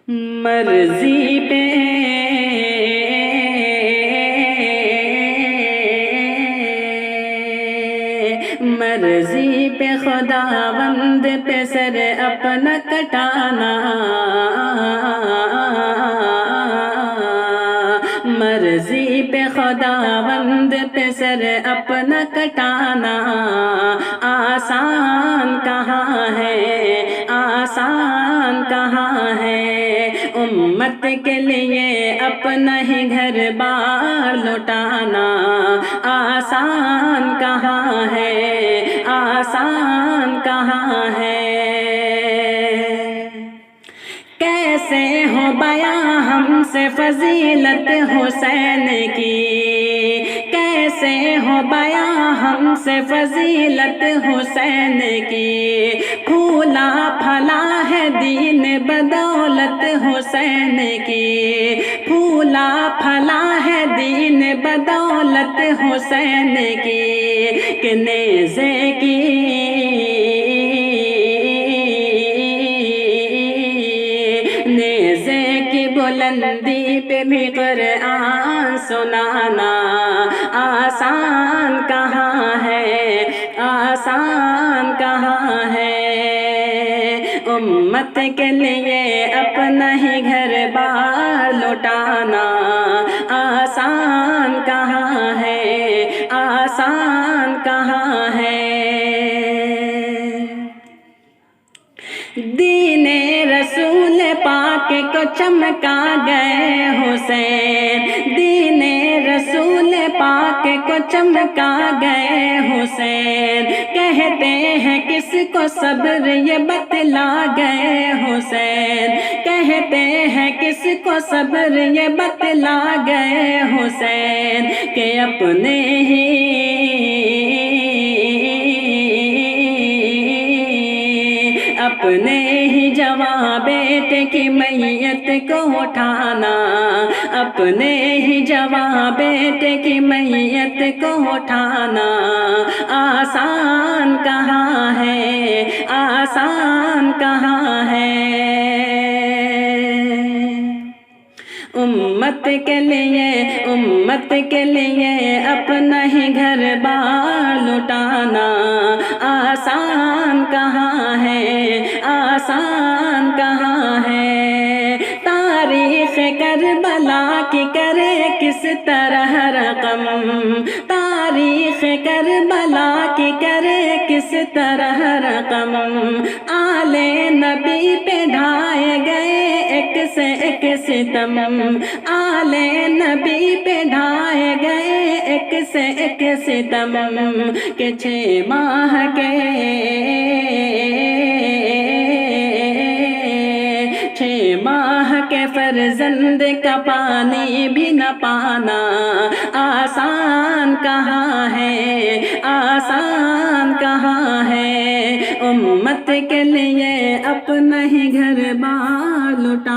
مرضی پہ مرضی پہ خداوند پہ سر اپنا کٹانا، مرضی پہ خداوند پہ سر اپنا کٹانا آسان کہاں ہے، آسان کہاں ہے، امت کے لیے اپنا ہی گھر بار لوٹانا آسان کہاں ہے، آسان کہاں ہے۔ کیسے ہو بیاں ہم سے فضیلت حسین کی، کیسے ہو بیاں ہم سے فضیلت حسین کی، پھولا پھلا ہے دین بدولت حسین کی، پھولا پھلا ہے دین بدولت حسین کی، کہ نیزے کی بلندی پہ بھی قرآن سنانا آسان کہاں ہے، آسان کہاں ہے، امت کے لیے اپنا ہی گھر بار لوٹانا آسان کہاں ہے، آسان کہاں ہے۔ دین رسول پاک کو چمکا گئے حسین، دین رسول پاک کو چمکا گئے حسین، کہتے ہیں کس کو صبر یہ بتلا گئے حسین، کہتے ہیں کس کو صبر یہ بتلا گئے حسین، کہ اپنے ہی اپنے ہی جواں بیٹے کی میت کو اٹھانا، اپنے ہی جواں بیٹے کی میت کو اٹھانا آسان کہاں ہے، آسان کہاں ہے، امت کے لیے، امت کے لیے اپنا ہی گھر بار لوٹانا آسان کہاں ہے، آسان کہاں ہے، تاریخ کربلا کی کرے کس طرح رقم، تاریخ کربلا کی کرے کس طرح رقم، آل نبی پہ ڈھائے گئے ایک سے ایک ستم، آل نبی پہ ڈھائے گئے ایک سے ایک ستم، کہ 6 ماہ کے 6 ماہ کے فرزند کا پانی بھی نہ پانا آسان کہاں ہے، آسان کہاں ہے، امت کے لیے اپنا ہی گھر بار لوٹانا